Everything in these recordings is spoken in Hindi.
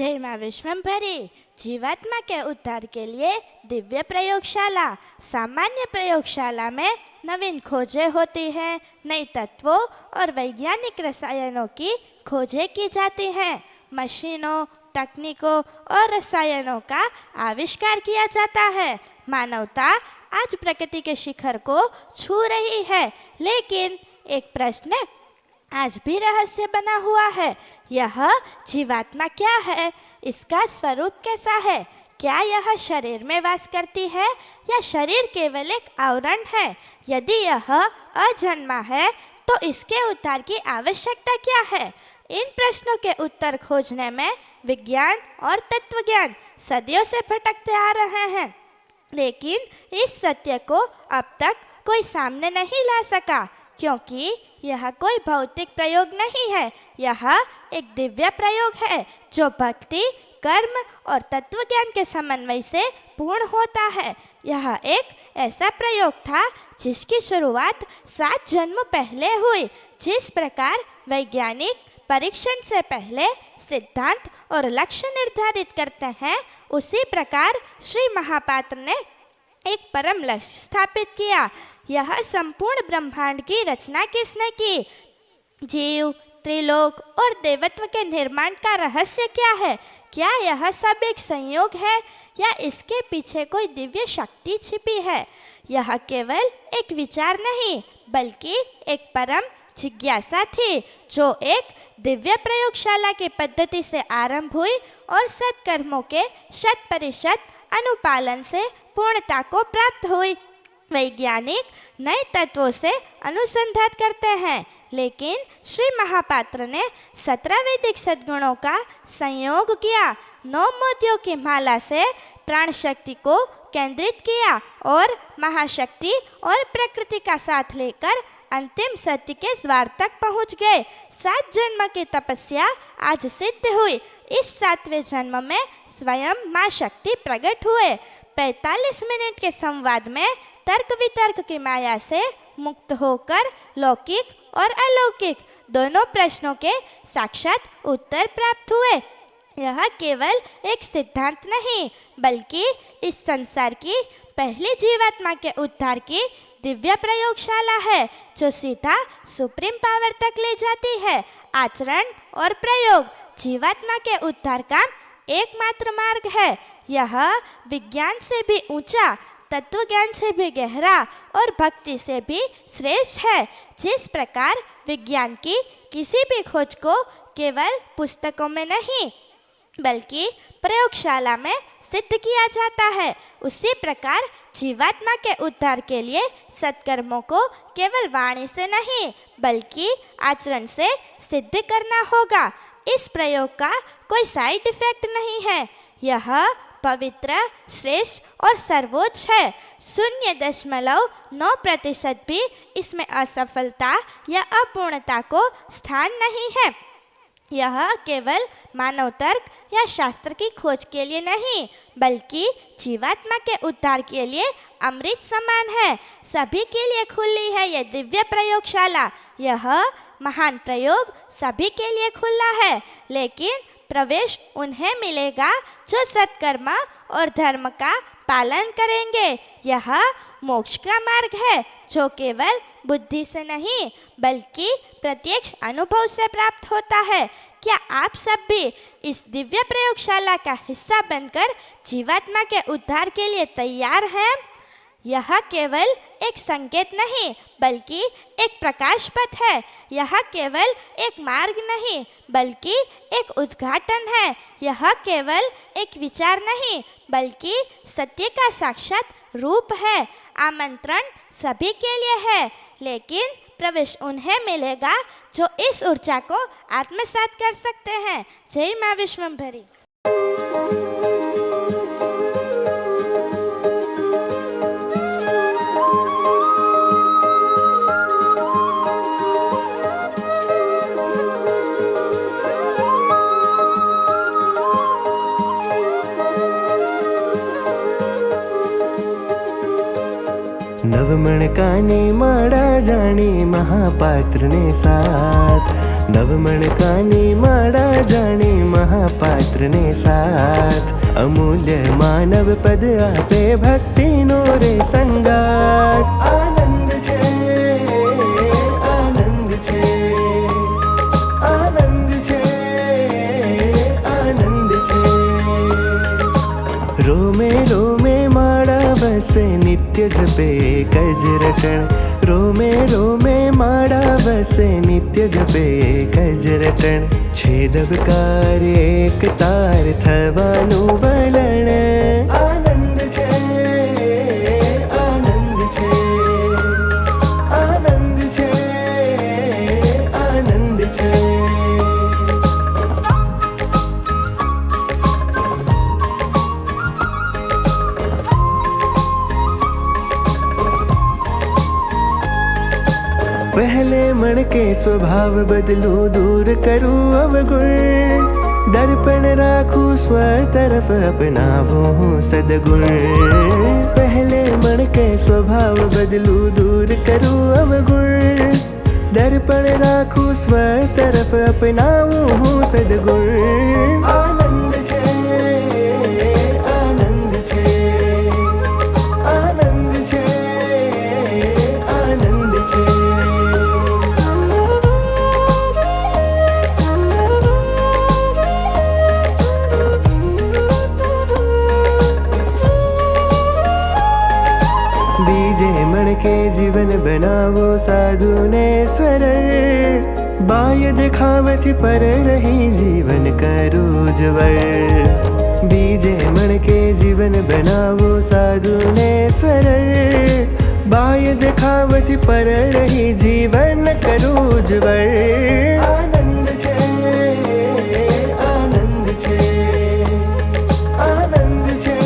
जय माँ विश्वम्भरी। जीवात्मा के उद्धार के लिए दिव्य प्रयोगशाला। सामान्य प्रयोगशाला में नवीन खोजें होती हैं, नई तत्वों और वैज्ञानिक रसायनों की खोजें की जाती हैं। मशीनों, तकनीकों और रसायनों का आविष्कार किया जाता है। मानवता आज प्रकृति के शिखर को छू रही है, लेकिन एक प्रश्न आज भी रहस्य बना हुआ है। यह जीवात्मा क्या है? इसका स्वरूप कैसा है? क्या यह शरीर में वास करती है या शरीर केवल एक आवरण है? यदि यह अजन्मा है तो इसके उद्धार की आवश्यकता क्या है? इन प्रश्नों के उत्तर खोजने में विज्ञान और तत्वज्ञान सदियों से भटकते आ रहे हैं, लेकिन इस सत्य को अब तक कोई सामने नहीं ला सका, क्योंकि यह कोई भौतिक प्रयोग नहीं है। यह एक दिव्य प्रयोग है जो भक्ति, कर्म और तत्वज्ञान के समन्वय से पूर्ण होता है। यह एक ऐसा प्रयोग था जिसकी शुरुआत 7 जन्म पहले हुई। जिस प्रकार वैज्ञानिक परीक्षण से पहले सिद्धांत और लक्ष्य निर्धारित करते हैं, उसी प्रकार श्री महापात्र ने एक परम लक्ष्य स्थापित किया। यह संपूर्ण ब्रह्मांड की रचना किसने की? जीव, त्रिलोक और देवत्व के निर्माण का रहस्य क्या है? क्या यह सब एक संयोग है या इसके पीछे कोई दिव्य शक्ति छिपी है? यह केवल एक विचार नहीं, बल्कि एक परम जिज्ञासा थी जो एक दिव्य प्रयोगशाला की पद्धति से आरंभ हुई और सत्कर्मों के 100% अनुपालन से पूर्णता को प्राप्त हुई। वैज्ञानिक नए तत्वों से अनुसंधान करते हैं, लेकिन श्री महापात्र ने 17 वैदिक सद्गुणों का संयोग किया, 9 मोतियों की माला से प्राण शक्ति को केंद्रित किया और महाशक्ति और प्रकृति का साथ लेकर अंतिम सत्य के द्वार तक पहुंच गए। 7 जन्म की तपस्या आज सिद्ध हुई। इस 7वें जन्म में स्वयं माँ शक्ति प्रकट हुए। 45 मिनट के संवाद में तर्क वितर्क की माया से मुक्त होकर लौकिक और अलौकिक दोनों प्रश्नों के साक्षात उत्तर प्राप्त हुए। यह केवल एक सिद्धांत नहीं, बल्कि इस संसार की पहली जीवात्मा के उद्धार की दिव्य प्रयोगशाला है, जो सीधा सुप्रीम पावर तक ले जाती है। आचरण और प्रयोग जीवात्मा के उद्धार का एकमात्र मार्ग है। यह विज्ञान से भी ऊंचा, तत्वज्ञान से भी गहरा और भक्ति से भी श्रेष्ठ है। जिस प्रकार विज्ञान की किसी भी खोज को केवल पुस्तकों में नहीं, बल्कि प्रयोगशाला में सिद्ध किया जाता है, उसी प्रकार जीवात्मा के उद्धार के लिए सत्कर्मों को केवल वाणी से नहीं, बल्कि आचरण से सिद्ध करना होगा। इस प्रयोग का कोई साइड इफेक्ट नहीं है। यह पवित्र, श्रेष्ठ और सर्वोच्च है। 0.9% भी इसमें असफलता या अपूर्णता को स्थान नहीं है। यह केवल मानव तर्क या शास्त्र की खोज के लिए नहीं, बल्कि जीवात्मा के उद्धार के लिए अमृत समान है। सभी के लिए खुली है यह दिव्य प्रयोगशाला। यह महान प्रयोग सभी के लिए खुला है, लेकिन प्रवेश उन्हें मिलेगा जो सत्कर्म और धर्म का पालन करेंगे। यह मोक्ष का मार्ग है, जो केवल बुद्धि से नहीं, बल्कि प्रत्यक्ष अनुभव से प्राप्त होता है। क्या आप सब भी इस दिव्य प्रयोगशाला का हिस्सा बनकर जीवात्मा के उद्धार के लिए तैयार हैं? यह केवल एक संकेत नहीं, बल्कि एक प्रकाश पथ है। यह केवल एक मार्ग नहीं, बल्कि एक उद्घाटन है। यह केवल एक विचार नहीं, बल्कि सत्य का साक्षात रूप है। आमंत्रण सभी के लिए है, लेकिन प्रवेश उन्हें मिलेगा जो इस ऊर्जा को आत्मसात कर सकते हैं। जय माँ विश्वम्भरी। नवमणकानी माडा जाणी महापात्र ने साथ નવમણકાની માળા જાણે મહાપાત્રને સાથ, અમૂલ્ય માનવ પદ આપે ભક્તિનો રે સંગાત. આનંદ છે, આનંદ છે, આનંદ છે, આનંદ છે. રોમે રોમે માળા બસે નિત્ય જપે એક જ રટણ, રોમે રોમે માળા બસે નિત્ય જપે એક જ રટણ. છે દબકાર એક તાર થવાનું વલણ. આનંદ છે, આનંદ છે, આનંદ છે, આનંદ છે. पहले मन के स्वभाव बदलूं, दूर करूं अवगुण. दर्पण राखूं स्व तरफ, अपनावूं सद्गुण. पहले मन के स्वभाव बदलूं, दूर करूं अवगुण. दर्पण राखूं स्व तरफ, अपनावूं सद्गुण. आनंद छे, आनंद छे, आनंद छे, आनंद छे. बीजे मन के जीवन बनावो साधु ने सरल. बाह्य दिखावथी पर रही जीवन करो जवर. बीजे मन के जीवन बनावो साधु ने सरल. बाह्य दिखावथी पर रही जीवन करो जवर. आनंद छे, आनंद छे, आनंद छे,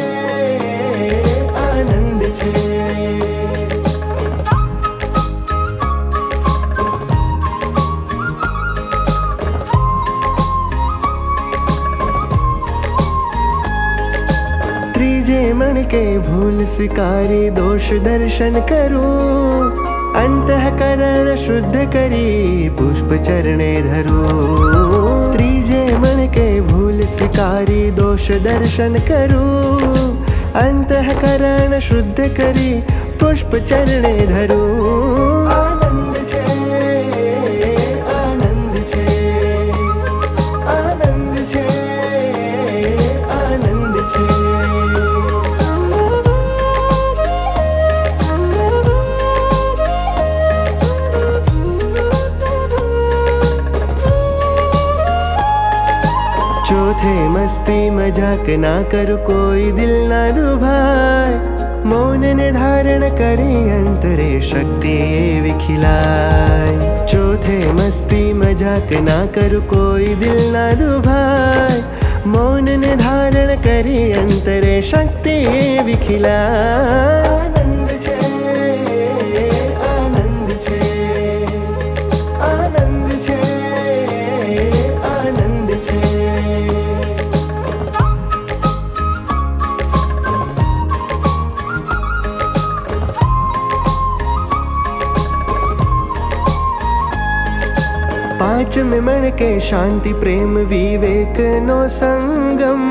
आनंद छे. त्रीजे मन के भूल स्वीकारी, दोष दर्शन करूं. अंतःकरण शुद्ध करी, पुष्प चरणे धरूं. त्रीजे मन के भूल स्वीकारी, दोष दर्शन करूं. अंतःकरण शुद्ध करी, पुष्प चरणे धरूं. आनंद छे, आनंद छे, आनंद छे, आनंद छे. चौथे मस्ती मजाक ना कर, कोई दिल ना दुभाए. मौन ने धारण करी, अंतरे शक्ति विखिलाय. चौथे मस्ती मजाक ना कर, कोई दिल ना दुभाए. मौन ने धारण करी, अंतरे शक्ति विखिलाय. आनंद छे, आनंद छे, आनंद छे, आनंद छे. पांच में मन के शांति प्रेम विवेक नो संगम.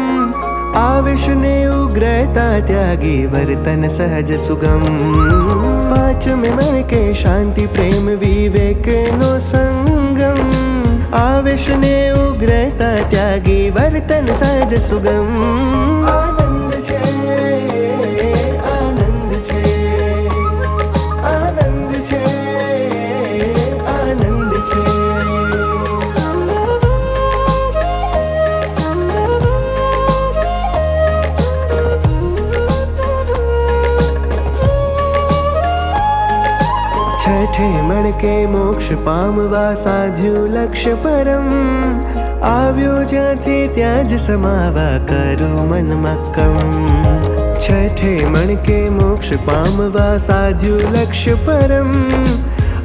आवेश ने उग्रता त्यागी, वर्तन सहज सुगम. पांच में मन के शांति प्रेम विवेक नो संगम. आवेश ने उग्रता त्यागी, वर्तन सहज सुगम. आनंद छे, आनंद छे, आनंद छे, आनंद छे. छठे मन के मोक्ष पामवा, साध्यु लक्ष्य परम. આવ્યો જ્યાંથી ત્યાં જ સમાવા, કરો મન મક્કમ. છઠે મણ કે મોક્ષ પામવા, સાધ્યુ લક્ષ્ય પરમ.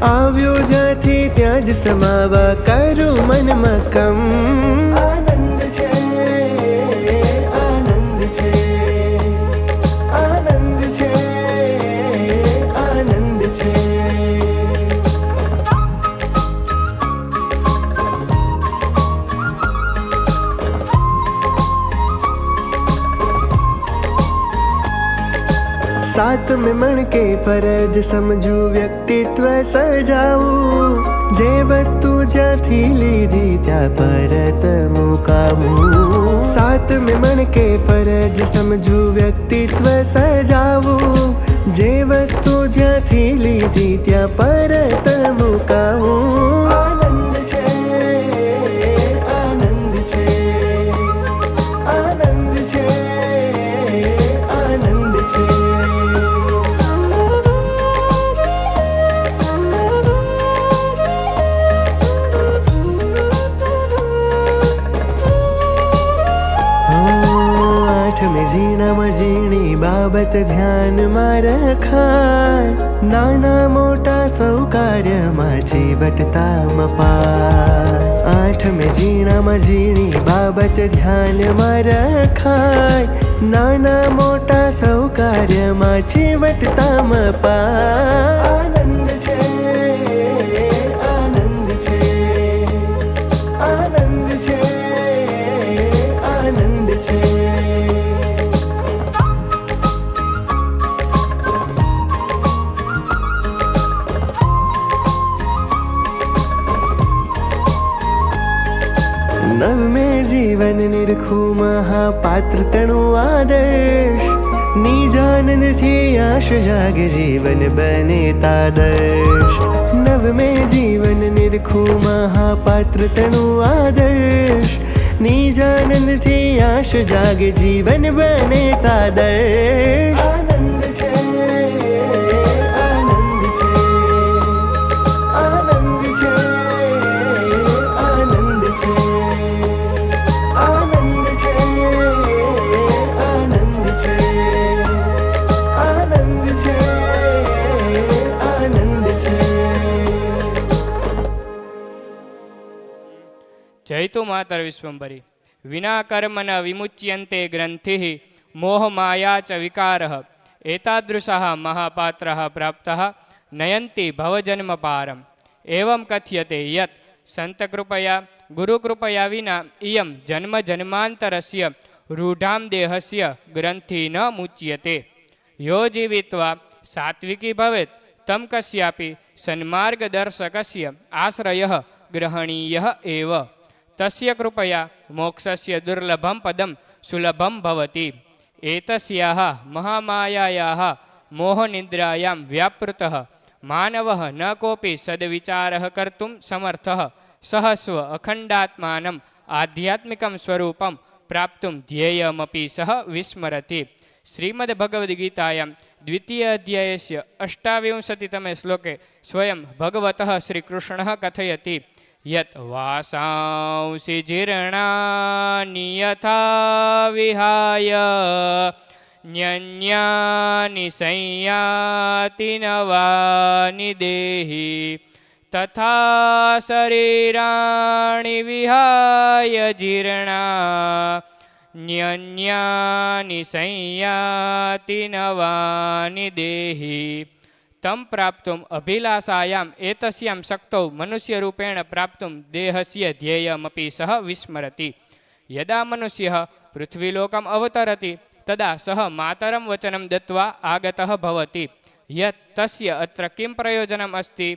આવ્યો જ્યાંથી ત્યાં જ સમાવા, કરો મન મક્કમ. આનંદ છે, આનંદ છે, આનંદ છે, આનંદ છે. सात में मण के फरज समझू व्यक्तित्व सजाऊं जे वस्तु ज्यांथी लीधी त्या परत मुकामूं सात में मण के फरज समझू व्यक्तित्व सजाऊं जे वस्तु ज्यांथी लीधी त्या परत मुकामूं आनंद छे आनंद छे आनंद छे आनंद छे में जीना मजीणी बाबत ध्यान में रखाय नाना मोटा सौ कार्य में जीवटता मपाय आठ में जीना मजीणी बाबत ध्यान में रखाय नाना मोटा सौ कार्य में जीवटता मपाय आनंद छे आनंद छे आनंद छे आनंद छे नव में जीवन निरखू महापात्र तणु आदर्श निजानंद थी आश जागे जीवन बने तादर्श नव में जीवन निरखू महापात्र तणु आदर्श निजानंद थी आश जागे जीवन बने तादर्श आनंद छे आनंद छे आनंद छे आनंद छे आनंद छे आनंद छे आनंद छे आनंद छे जयतु मातर विश्वंभरी विना कर्म न विमुच्यन्ते ग्रंथिः मोह माया च विकारः एतादृशः महापात्रः प्राप्तः नयन्ति भवजन्म पारम् एवं कथ्यते यत् संतकृपया गुरुकृपया विना इयं जन्म जन्मान्तरस्य रूढां देहस्य ग्रंथि न मुच्यते यो जीवित्वा सात्विकी भवेत् तं कस्यापि सन्मार्गदर्शकस्य आश्रयः ग्रहणीयः एव तस्य कृपया मोक्षस्य दुर्लभं पदं सुलभं भवति एतस्याः महामायायाः मोहनिद्रायां व्यापृतः मानवः न कोऽपि सद्विचारः कर्तुं समर्थः सः स्व अखण्डात्मानम् आध्यात्मिकं स्वरूपं प्राप्तुं ध्येयमपि सः विस्मरति श्रीमद्भगवद्गीतायां द्वितीय अध्यायस्य 28तमे श्लोके स्वयं भगवतः श्रीकृष्णः कथयति यत् वासांसि जीर्णानि यथा विहाय न्यन्यानि संयाति नवानि देहि तथा शरीराणि विहाय जीर्णा न्यन्यानि संयाति नवानि देहि तं प्राप्तुम् अभिलाषायाम् एतस्यां शक्तौ मनुष्यरूपेण प्राप्तुं देहस्य ध्येयमपि सः विस्मरति यदा मनुष्यः पृथ्वीलोकम् अवतरति तदा सः मातरं वचनं दत्त्वा आगतः भवति यत् तस्य अत्र किं प्रयोजनम् अस्ति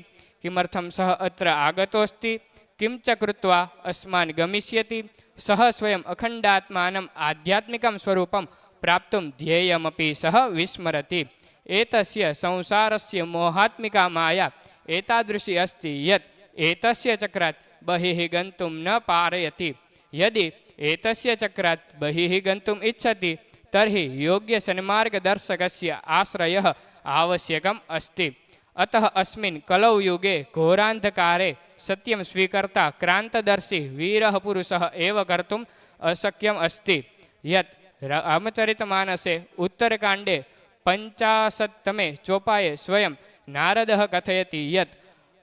किमर्थं सः अत्र आगतोऽस्ति किं च कृत्वा अस्मान् गमिष्यति सः स्वयम् अखण्डात्मानम् आध्यात्मिकं स्वरूपं प्राप्तुं ध्येयमपि सः विस्मरति एतस्य संसारस्य मोहात्मिका माया एतादृशी अस्ति यत् एतस्य चक्रात् बहिः गन्तुं न पारयति यदि एतस्य चक्रात् बहिः गन्तुम् इच्छति तर्हि योग्यसन्मार्गदर्शकस्य आश्रयः आवश्यकम् अस्ति अतः अस्मिन् कलौ युगे घोरान्धकारे सत्यं स्वीकर्ता क्रान्तदर्शी वीरः पुरुषः एव कर्तुम् अशक्यम् अस्ति यत् रामचरितमानसे उत्तरकाण्डे 50तमे चोपाये स्वयं नारदः कथयति यत्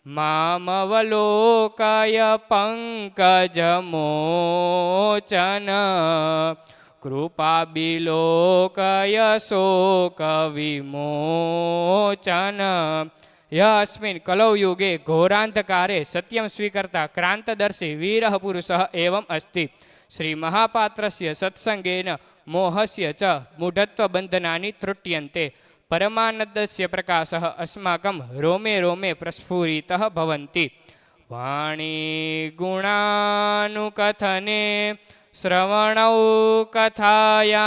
मामवलोकय पङ्कजमोचन कृपाबिलोकय शोकविमोचन यः अस्मिन् कलौ युगे घोरान्धकारे सत्यं स्वीकर्ता क्रान्तदर्शी वीरः पुरुषः एवम् अस्ति श्रीमहापात्रस्य सत्सङ्गेन मोहस्य च मूढत्वबन्धनानि त्रुट्यन्ते परमानन्दस्य प्रकाशः अस्माकं रोमे रोमे प्रस्फुरितः भवन्ति। वाणी गुणानुकथने श्रवणौ कथायां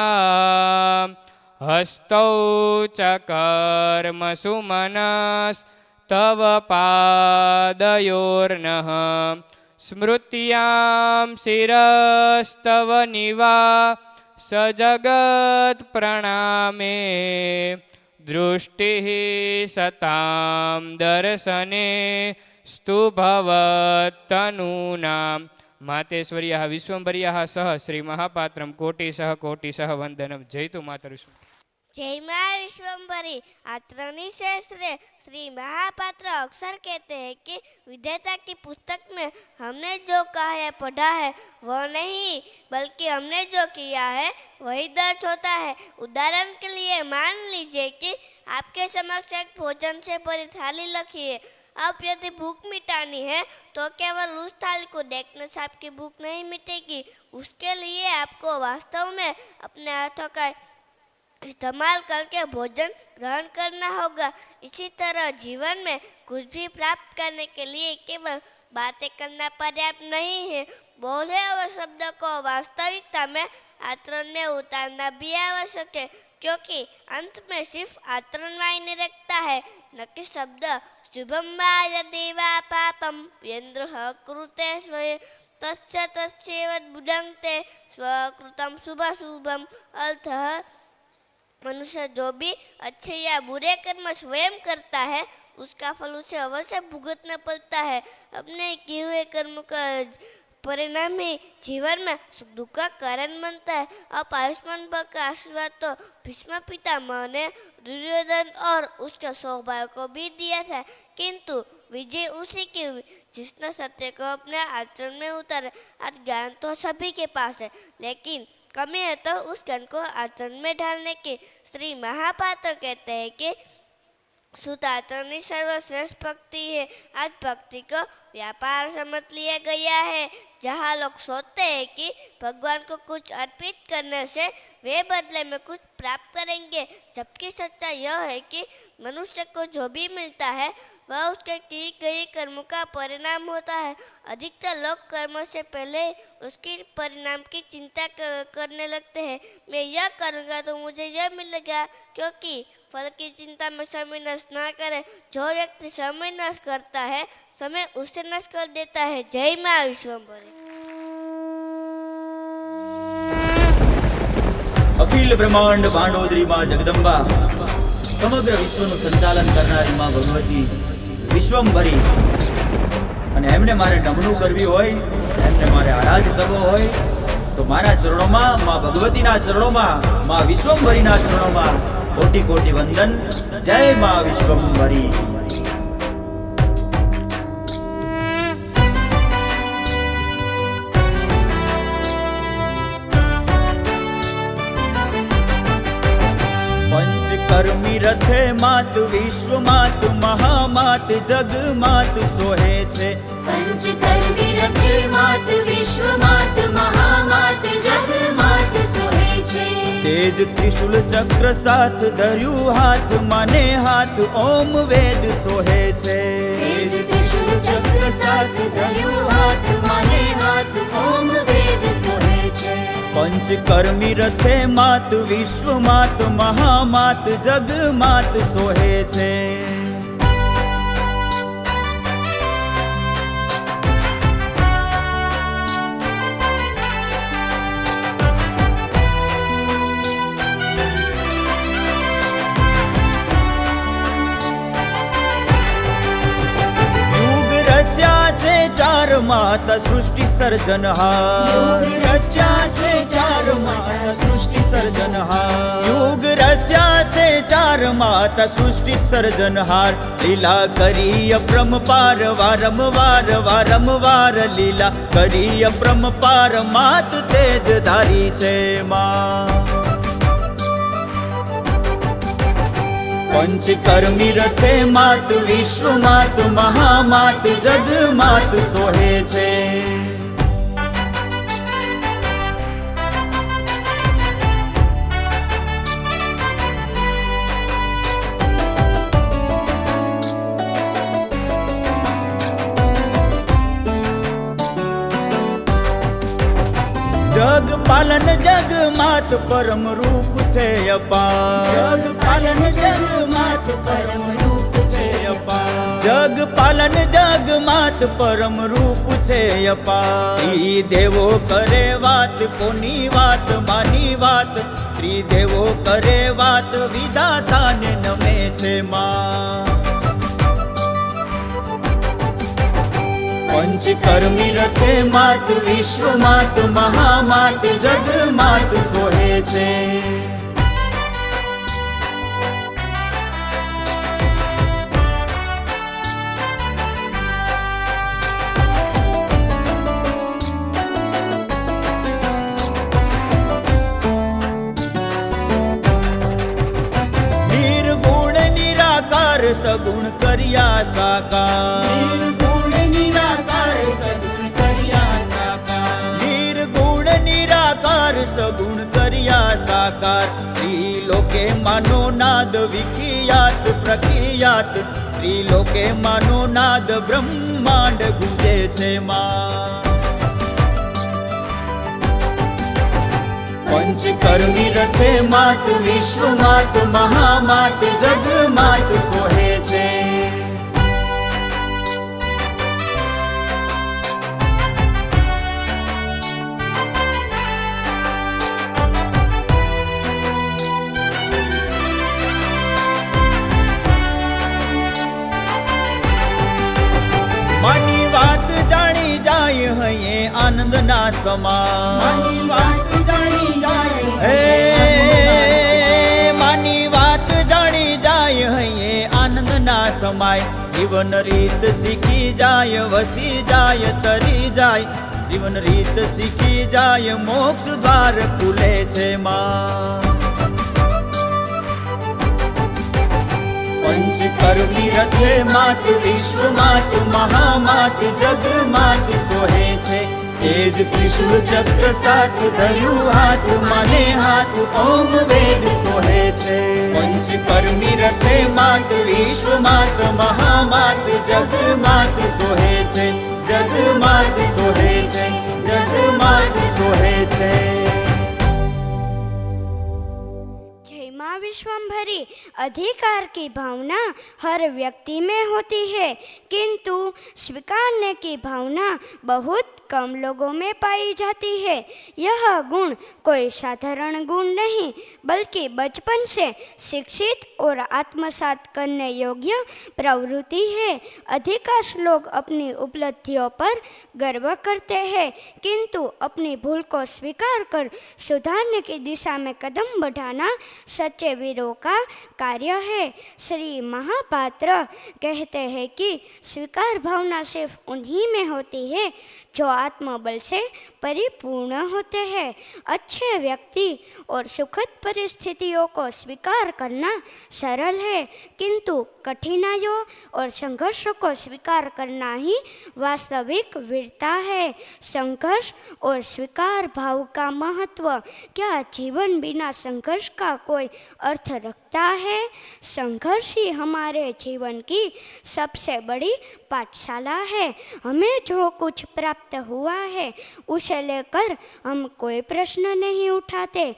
हस्तौ च कर्मसु मनस्तव पादयोर्नः स्मृत्यां शिरस्तव निवास जगत् प्रणामे दृष्टिः सतां दर्शने स्तु भवत्तनूनां मातेश्वर्यः विश्वम्भर्यः सह श्री महापात्रं कोटिशः वंदनम। जय तु मातृ। जय माँ विश्वम्भरी। आत्रनी शास्त्र श्री महापात्र अक्सर कहते हैं कि विधाता की पुस्तक में हमने जो कहा है पढ़ा है वह नहीं बल्कि हमने जो किया है वही दर्ज होता है। उदाहरण के लिए मान लीजिए कि आपके समक्ष एक भोजन से भरी थाली रखी है। अब यदि भूख मिटानी है तो केवल उस थाली को देखने से आपकी भूख नहीं मिटेगी, उसके लिए आपको वास्तव में अपने हाथों का इस्तेमाल करके भोजन ग्रहण करना होगा। इसी तरह जीवन में कुछ भी प्राप्त करने के लिए केवल बातें करना पर्याप्त नहीं है, बोले हुए शब्दों को वास्तविकता में आचरण में उतारना भी आवश्यक है, क्योंकि अंत में सिर्फ आचरण मायने रखता है, न कि शब्द। शुभम वा यदि वा पापम यन्द्रः कुरुते स्वयं तस्य तस्यैव बुद्धंते स्वकृतं शुभाशुभम। अर्थः मनुष्य जो भी अच्छे या बुरे कर्म स्वयं करता है उसका फल उसे अवश्य भुगतना पड़ता है। अपने किए हुए कर्म का परिणाम ही जीवन में सुख दुख का कारण बनता है। अब आयुष्मान भव का आशीर्वाद तो भीष्म पितामह ने दुर्योधन और उसके 100 भाइयों को भी दिया था, किंतु विजय उसी की हुई जिसने सत्य को अपने आचरण में उतारा। आज ज्ञान तो सभी के पास है, लेकिन कमी है तो उस ज्ञान को आचरण में ढालने की। श्री महापात्र कहते हैं कि शुद्ध आचरण ही सर्वश्रेष्ठ भक्ति है। आज भक्ति को व्यापार समझ लिया गया है, जहाँ लोग सोचते हैं कि भगवान को कुछ अर्पित करने से वे बदले में कुछ प्राप्त करेंगे, जबकि सच्चाई यह है कि मनुष्य को जो भी मिलता है वह उसके किए गए कर्म का परिणाम होता है। अधिकतर लोग कर्म से पहले उसके परिणाम की चिंता करने लगते हैं। मैं यह करूँगा तो मुझे यह मिलेगा, क्योंकि फल की चिंता में समय नष्ट न करे। जो व्यक्ति समय नष्ट करता है समय उसे नष्ट कर देता है। जय माँ विश्वम्भरी। अखिल ब्रह्मांड भांडोदरी माँ जगदंबा समग्र विश्वનું સંચાલન કરનારી માં ભગવતી વિશ્વંભરી અને એમને મારે નમણું કરવી હોય, એમને મારે આરાધ કરવો હોય તો મારા ચરણોમાં, માં ભગવતીના ચરણોમાં, માં વિશ્વંભરીના ચરણોમાં કોટી કોટી વંદન। જય માં વિશ્વંભરી। कर्मी रथे मात विश्व मात महामात जग मात सोहे छे। पंचकर्मी रथे मात विश्व मात महामात जग मात सोहे छे। तेज त्रिशूल चक्र साथ धर्यु हाथ माने हाथ ओम वेद सोहे छे। तेज त्रिशूल चक्र साथ धर्यु हाथ माने हाथ ओम वेद सोहे छे। पंचकर्मी रथे मात विश्व मात महामात जग मात सोहे छे। युग रच्या छे चार माता सृष्टि सर्जनहार। युग रच्या छे चार माता सृष्टि सर्जनहार। युग रच्या छे चार माता सृष्टि सर्जनहार। लीला करी अपरंपार वारंवार वारंवार लीला करी अपरंपार मात तेज धारी छे मां। पंचकर्मी रथे मात विश्व मात महामात जग मात सोहे छे। पालन जग मात परम रूप छे अपार जग पालन जग मात परम रूप छे अपार जग पालन जग मात परम रूप छे अपार त्रिदेवो करे वात कोनी वात मानी वात त्रिदेवो करे वात विधाता ने नमे छे मां पंचकर्मी रथे मात विश्व मात महामात जग मात सोहे छे निर्गुण निराकार सगुण करिया साकार निर्गुण निराकार सगुण करिया साकार निर्गुण निराकार सगुण करिया साकार त्रिलोके मानो नाद विख्यात प्रख्यात त्रिलोके मानो नाद ब्रह्मांड गूंजे छे मां पंचकर्मी रथे मात विश्व मात महामात जग मात सोहे छे मानी वात जाणी जाय हये आनंद ना समा मानी बात जानी जाए हे मानी वात जाणी जाय हये आनंद ना समाय जीवन रीत सीखी जाय वसी जाय तरी जाय जीवन रीत सीखी जाय मोक्ष द्वार खुले छे मां पंचकर्मी रथे मात विश्व मात महामात जग मात सोहे छे तेज त्रिशूल चक्र साथ धर्यु हाथ माने हाथ ओम वेद सोहे छे पंचकर्मी रथे मात विश्व मात महामात जग मात सोहे छे जग मात सोहे छे जग मात सोहे छे जय माँ विश्वम्भरी। अधिकार की भावना हर व्यक्ति में होती है, किंतु स्वीकारने की भावना बहुत कम लोगों में पाई जाती है। यह गुण कोई साधारण गुण नहीं, बल्कि बचपन से शिक्षित और आत्मसात करने योग्य प्रवृत्ति है। अधिकांश लोग अपनी उपलब्धियों पर गर्व करते हैं, किंतु अपनी भूल को स्वीकार कर सुधारने की दिशा में कदम बढ़ाना सच्चे वीरों का कार्य है। श्री महापात्र कहते हैं कि स्वीकार भावना सिर्फ उन्हीं में होती है जो आत्मबल से परिपूर्ण होते हैं। अच्छे व्यक्ति और सुखद परिस्थितियों को स्वीकार करना सरल है, किंतु कठिनाइयों और संघर्षों को स्वीकार करना ही वास्तविक वीरता है। संघर्ष और स्वीकार भाव का महत्व। क्या जीवन बिना संघर्ष का कोई अर्थ रखता है? संघर्ष ही हमारे जीवन की सबसे बड़ी पाठशाला है। हमें जो कुछ प्राप्त हुआ है उसे लेकर हम कोई प्रश्न नहीं उठाते,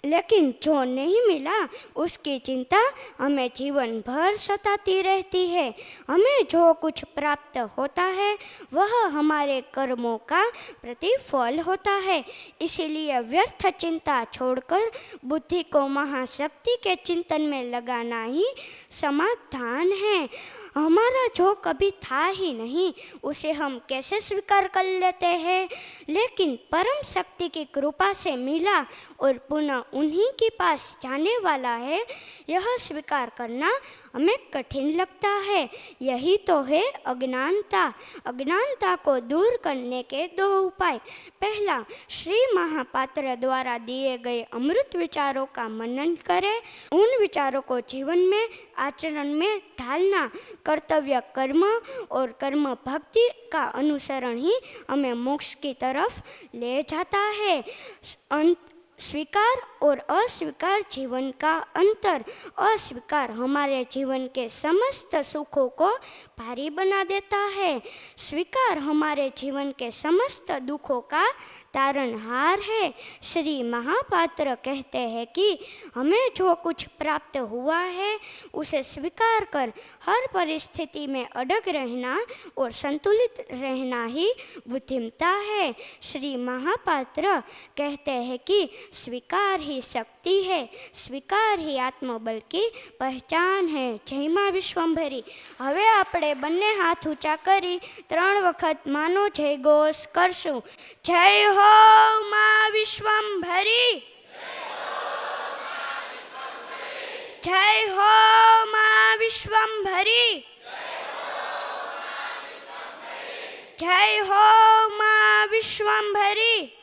लेकिन जो नहीं मिला उसकी चिंता हमें जीवन भर सताती रहती है। हमें जो कुछ प्राप्त होता है वह हमारे कर्मों का प्रतिफल होता है। इसीलिए व्यर्थ चिंता छोड़कर बुद्धि को महाशक्ति के चिंतन में लगाना ही समाधान है। हमारा जो कभी था ही नहीं उसे हम कैसे स्वीकार कर लेते हैं, लेकिन परम शक्ति की कृपा से मिला और पुनः उन्हीं के पास जाने वाला है, यह स्वीकार करना हमें कठिन लगता है। यही तो है अज्ञानता। अज्ञानता को दूर करने के दो उपाय। पहला, श्री महापात्र द्वारा दिए गए अमृत विचारों का मनन करें। उन विचारों को जीवन में आचरण में ढालना। कर्तव्य कर्म और कर्म भक्ति का अनुसरण ही हमें मोक्ष की तरफ ले जाता है। स्वीकार और अस्वीकार जीवन का अंतर। अस्वीकार हमारे जीवन के समस्त सुखों को भारी बना देता है, स्वीकार हमारे जीवन के समस्त दुखों का तारणहार है। श्री महापात्र कहते हैं कि हमें जो कुछ प्राप्त हुआ है उसे स्वीकार कर हर परिस्थिति में अड़ग रहना और संतुलित रहना ही बुद्धिमता है। श्री महापात्र कहते हैं कि स्वीकार ही शक्ति है, स्वीकार ही आत्मबल की पहचान है। जय मां विश्वंभरी। હવે આપણે બંને હાથ ઊંચા કરી 3 વખત માનો જય ઘોષ કરશું। જય હો માં વિશ્વંભરી, જય હો માં વિશ્વંભરી, જય હો માં વિશ્વંભરી।